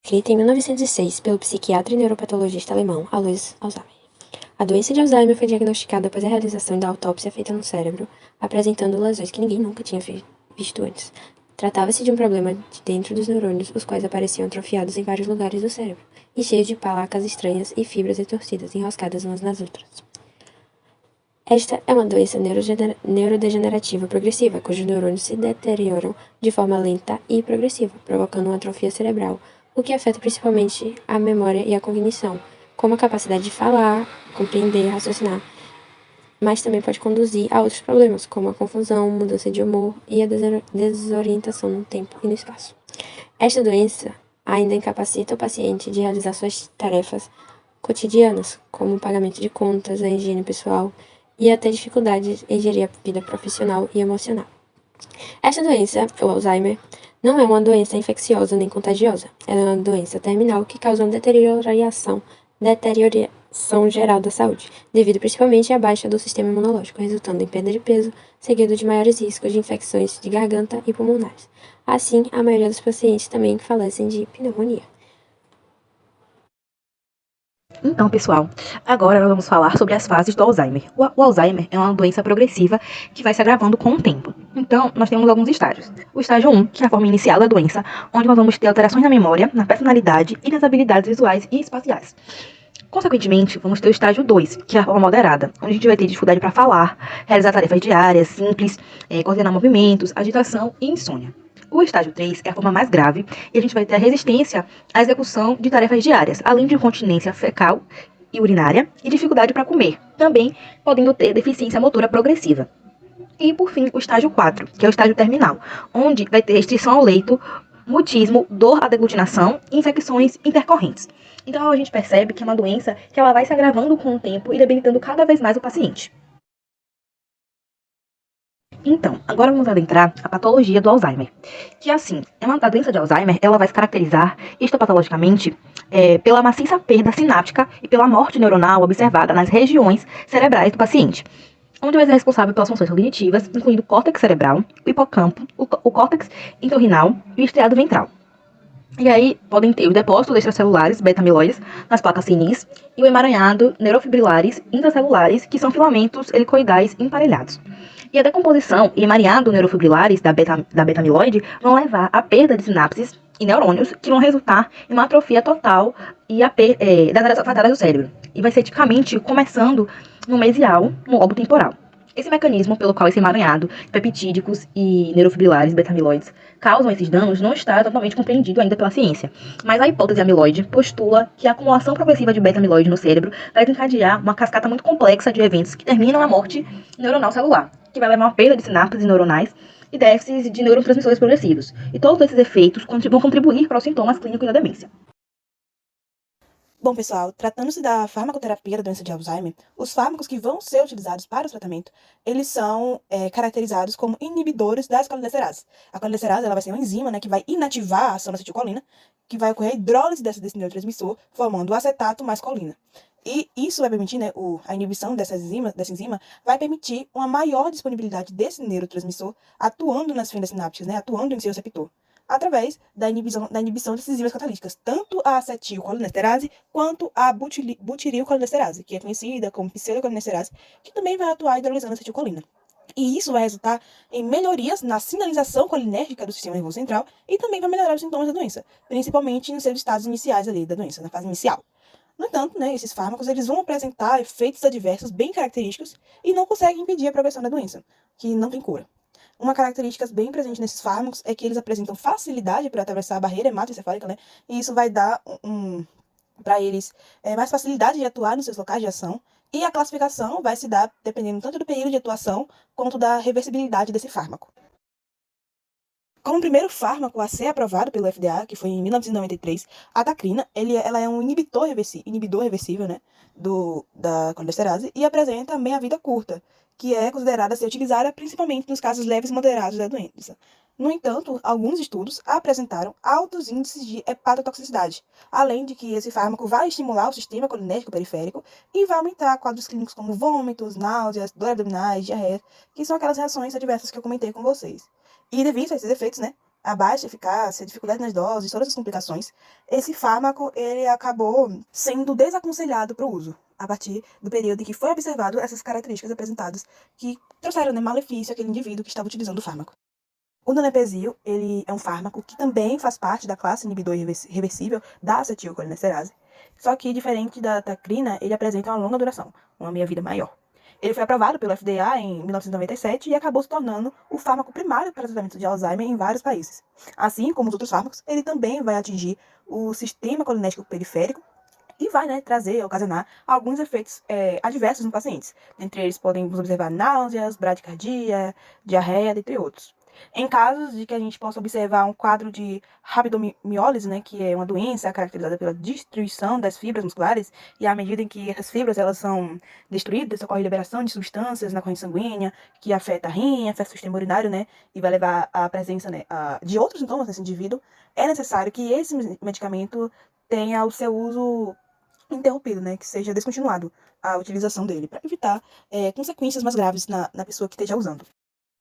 Escrita em 1906 pelo psiquiatra e neuropatologista alemão Alois Alzheimer. A doença de Alzheimer foi diagnosticada após a realização da autópsia feita no cérebro, apresentando lesões que ninguém nunca tinha visto antes. Tratava-se de um problema de dentro dos neurônios, os quais apareciam atrofiados em vários lugares do cérebro, e cheios de placas estranhas e fibras retorcidas, enroscadas umas nas outras. Esta é uma doença neurodegenerativa progressiva, cujos neurônios se deterioram de forma lenta e progressiva, provocando uma atrofia cerebral, o que afeta principalmente a memória e a cognição, como a capacidade de falar, compreender, raciocinar, mas também pode conduzir a outros problemas, como a confusão, mudança de humor e a desorientação no tempo e no espaço. Esta doença ainda incapacita o paciente de realizar suas tarefas cotidianas, como o pagamento de contas, a higiene pessoal e até dificuldades em gerir a vida profissional e emocional. Esta doença, o Alzheimer, não é uma doença infecciosa nem contagiosa. Ela é uma doença terminal que causa uma deterioração geral da saúde, devido principalmente à baixa do sistema imunológico, resultando em perda de peso, seguido de maiores riscos de infecções de garganta e pulmonares. Assim, a maioria dos pacientes também falecem de pneumonia. Então, pessoal, agora nós vamos falar sobre as fases do Alzheimer. O Alzheimer é uma doença progressiva que vai se agravando com o tempo. Então, nós temos alguns estágios. O estágio 1, que é a forma inicial da doença, onde nós vamos ter alterações na memória, na personalidade e nas habilidades visuais e espaciais. Consequentemente, vamos ter o estágio 2, que é a forma moderada, onde a gente vai ter dificuldade para falar, realizar tarefas diárias, simples, coordenar movimentos, agitação e insônia. O estágio 3 é a forma mais grave e a gente vai ter a resistência à execução de tarefas diárias, além de incontinência fecal e urinária e dificuldade para comer, também podendo ter deficiência motora progressiva. E, por fim, o estágio 4, que é o estágio terminal, onde vai ter restrição ao leito, mutismo, dor à deglutinação e infecções intercorrentes. Então, a gente percebe que é uma doença que ela vai se agravando com o tempo e debilitando cada vez mais o paciente. Então, agora vamos adentrar a patologia do Alzheimer, que assim, a doença de Alzheimer, ela vai se caracterizar histopatologicamente pela maciça perda sináptica e pela morte neuronal observada nas regiões cerebrais do paciente, onde vai ser responsável pelas funções cognitivas, incluindo o córtex cerebral, o hipocampo, o córtex entorrinal e o estriado ventral. E aí podem ter os depósitos extracelulares, beta-amiloides, nas placas sinis, e o emaranhado neurofibrilares intracelulares, que são filamentos helicoidais emparelhados. E a decomposição e emaranhado neurofibrilares da beta-amiloide vão levar à perda de sinapses e neurônios, que vão resultar em uma atrofia total e das áreas afetadas do cérebro. E vai ser tipicamente começando no mesial, no lobo temporal. Esse mecanismo pelo qual esse emaranhado peptídicos e neurofibrilares beta-amiloides causam esses danos não está totalmente compreendido ainda pela ciência. Mas a hipótese amiloide postula que a acumulação progressiva de beta-amiloide no cérebro vai desencadear uma cascata muito complexa de eventos que terminam na morte neuronal celular, que vai levar a uma perda de sinapses neuronais e déficits de neurotransmissores progressivos. E todos esses efeitos vão contribuir para os sintomas clínicos da demência. Bom, pessoal, tratando-se da farmacoterapia da doença de Alzheimer, os fármacos que vão ser utilizados para o tratamento, eles são caracterizados como inibidores da colinesterase. A colinesterase ela vai ser uma enzima, né, que vai inativar a ação da acetilcolina, que vai ocorrer a hidrólise desse neurotransmissor, formando o acetato mais colina. E isso vai permitir, né, a inibição dessa enzima vai permitir uma maior disponibilidade desse neurotransmissor atuando nas fendas sinápticas, né, atuando em seu receptor, através da inibição dessas enzimas catalíticas, tanto a acetilcolinesterase quanto a butirilcolinesterase, que é conhecida como pseudocolinesterase, que também vai atuar hidrolisando a acetilcolina. E isso vai resultar em melhorias na sinalização colinérgica do sistema nervoso central e também vai melhorar os sintomas da doença, principalmente nos seus estados iniciais ali da doença, na fase inicial. No entanto, né, esses fármacos eles vão apresentar efeitos adversos bem característicos e não conseguem impedir a progressão da doença, que não tem cura. Uma característica bem presente nesses fármacos é que eles apresentam facilidade para atravessar a barreira hematoencefálica, né? E isso vai dar para eles mais facilidade de atuar nos seus locais de ação. E a classificação vai se dar dependendo tanto do período de atuação quanto da reversibilidade desse fármaco. Como primeiro fármaco a ser aprovado pelo FDA, que foi em 1993, a tacrina, ela é um inibidor reversível, né, da colinesterase e apresenta meia-vida curta, que é considerada ser utilizada principalmente nos casos leves e moderados da doença. No entanto, alguns estudos apresentaram altos índices de hepatotoxicidade, além de que esse fármaco vai estimular o sistema colinérgico periférico e vai aumentar quadros clínicos como vômitos, náuseas, dores abdominais, diarreia, que são aquelas reações adversas que eu comentei com vocês. E devido a esses efeitos, né, a baixa eficácia, a dificuldade nas doses, todas as complicações, esse fármaco ele acabou sendo desaconselhado para o uso, a partir do período em que foi observado essas características apresentadas que trouxeram, né, malefício àquele indivíduo que estava utilizando o fármaco. O donepezil, ele é um fármaco que também faz parte da classe inibidor reversível da acetilcolinesterase, só que, diferente da tacrina, ele apresenta uma longa duração, uma meia-vida maior. Ele foi aprovado pelo FDA em 1997 e acabou se tornando o fármaco primário para tratamento de Alzheimer em vários países. Assim como os outros fármacos, ele também vai atingir o sistema colinéstico periférico e vai, né, ocasionar alguns efeitos adversos nos pacientes. Dentre eles podemos observar náuseas, bradicardia, diarreia, entre outros. Em casos de que a gente possa observar um quadro de rabdomiólise, né, que é uma doença caracterizada pela destruição das fibras musculares, e à medida em que essas fibras elas são destruídas, ocorre liberação de substâncias na corrente sanguínea, que afeta a rim, afeta o sistema urinário, né, e vai levar à presença, né, de outros sintomas nesse indivíduo, é necessário que esse medicamento tenha o seu uso interrompido, né, que seja descontinuado a utilização dele, para evitar consequências mais graves na pessoa que esteja usando.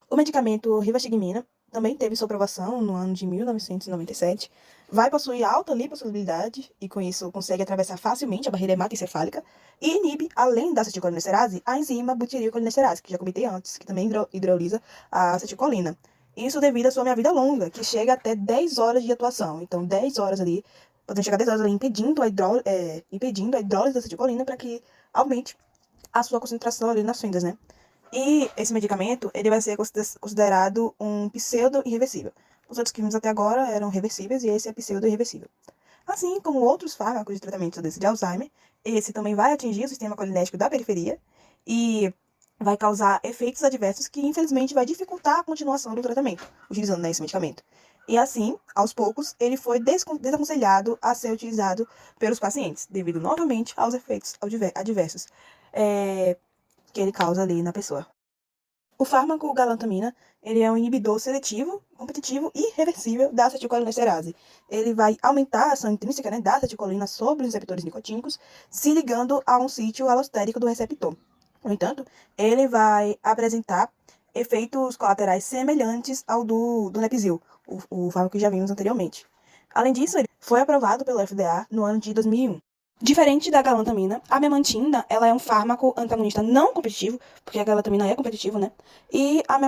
O medicamento rivastigmina também teve sua aprovação no ano de 1997, vai possuir alta lipossolubilidade e com isso consegue atravessar facilmente a barreira hematoencefálica e inibe, além da acetilcolinesterase, a enzima butirilcolinesterase, que já comentei antes, que também hidrolisa a acetilcolina. Isso devido à sua meia-vida longa, que chega até 10 horas de atuação. Então, 10 horas ali, podem chegar a 10 horas ali impedindo a hidrólise da acetilcolina para que aumente a sua concentração ali nas fendas, né? E esse medicamento, ele vai ser considerado um pseudo-irreversível. Os outros que vimos até agora eram reversíveis e esse é pseudo-irreversível. Assim como outros fármacos de tratamento da doença de Alzheimer, esse também vai atingir o sistema colinéstico da periferia e vai causar efeitos adversos que, infelizmente, vai dificultar a continuação do tratamento, utilizando, né, esse medicamento. E assim, aos poucos, ele foi desaconselhado a ser utilizado pelos pacientes, devido novamente aos efeitos adversos que ele causa ali na pessoa. O fármaco galantamina, ele é um inibidor seletivo, competitivo e reversível da acetilcolinesterase. Ele vai aumentar a ação intrínseca, né, da acetilcolina sobre os receptores nicotínicos, se ligando a um sítio alostérico do receptor. No entanto, ele vai apresentar efeitos colaterais semelhantes ao do donepezil, o fármaco que já vimos anteriormente. Além disso, ele foi aprovado pelo FDA no ano de 2001. Diferente da galantamina, a memantina, ela é um fármaco antagonista não competitivo, porque a galantamina é competitivo, né? E a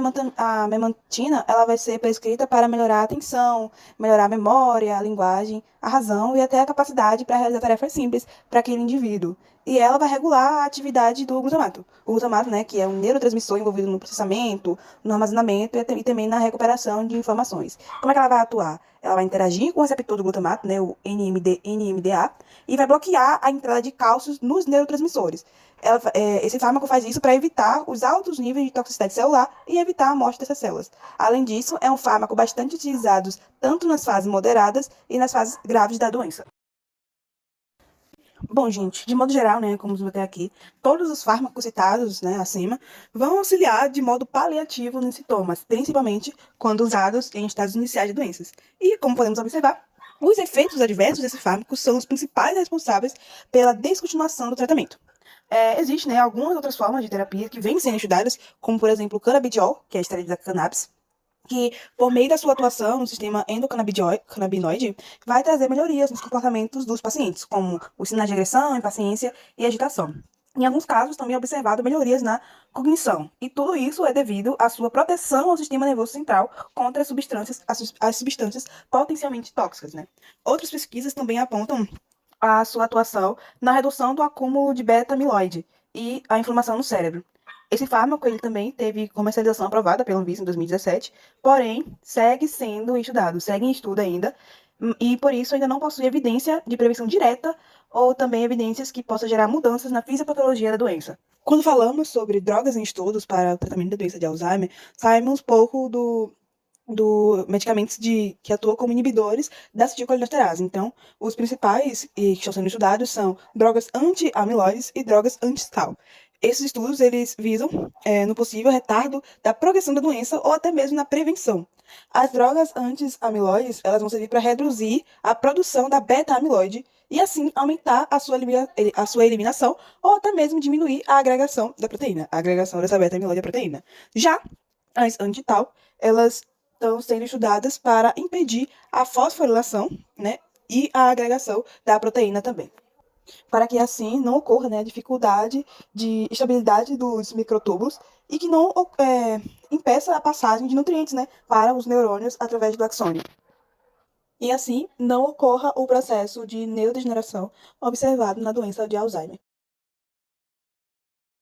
memantina, ela vai ser prescrita para melhorar a atenção, melhorar a memória, a linguagem, a razão e até a capacidade para realizar tarefas simples para aquele indivíduo. E ela vai regular a atividade do glutamato. O glutamato, né, que é um neurotransmissor envolvido no processamento, no armazenamento e também na recuperação de informações. Como é que ela vai atuar? Ela vai interagir com o receptor do glutamato, né, o NMDA, e vai bloquear a entrada de cálcios nos neurotransmissores. Esse fármaco faz isso para evitar os altos níveis de toxicidade celular e evitar a morte dessas células. Além disso, é um fármaco bastante utilizado tanto nas fases moderadas e nas fases graves da doença. Bom, gente, de modo geral, né, como vimos até aqui, todos os fármacos citados, né, acima, vão auxiliar de modo paliativo nos sintomas, principalmente quando usados em estados iniciais de doenças. E, como podemos observar, os efeitos adversos desses fármacos são os principais responsáveis pela descontinuação do tratamento. Existem, né, algumas outras formas de terapia que vêm sendo estudadas, como, por exemplo, o canabidiol, que é a esteroide da cannabis, que, por meio da sua atuação no sistema endocannabinoide, vai trazer melhorias nos comportamentos dos pacientes, como os sinais de agressão, impaciência e agitação. Em alguns casos, também é observado melhorias na cognição, e tudo isso é devido à sua proteção ao sistema nervoso central contra as substâncias potencialmente tóxicas, né? Outras pesquisas também apontam a sua atuação na redução do acúmulo de beta-amiloide e a inflamação no cérebro. Esse fármaco ele também teve comercialização aprovada pela Anvisa em 2017, porém segue sendo estudado, segue em estudo ainda, e por isso ainda não possui evidência de prevenção direta ou também evidências que possam gerar mudanças na fisiopatologia da doença. Quando falamos sobre drogas em estudos para o tratamento da doença de Alzheimer, saímos um pouco do medicamentos que atuam como inibidores da acetilcolinesterase. Então, os principais que estão sendo estudados são drogas anti-amiloides e drogas anti-tau. Esses estudos eles visam no possível retardo da progressão da doença ou até mesmo na prevenção. As drogas anti-amiloides elas vão servir para reduzir a produção da beta-amiloide e assim aumentar a sua eliminação ou até mesmo diminuir a agregação da proteína, a agregação dessa beta-amiloide à proteína. Já as anti-tau, elas estão sendo estudadas para impedir a fosforilação, né, e a agregação da proteína também, para que assim não ocorra, né, a dificuldade de estabilidade dos microtúbulos e que não impeça a passagem de nutrientes, né, para os neurônios através do axônio. E assim não ocorra o processo de neurodegeneração observado na doença de Alzheimer.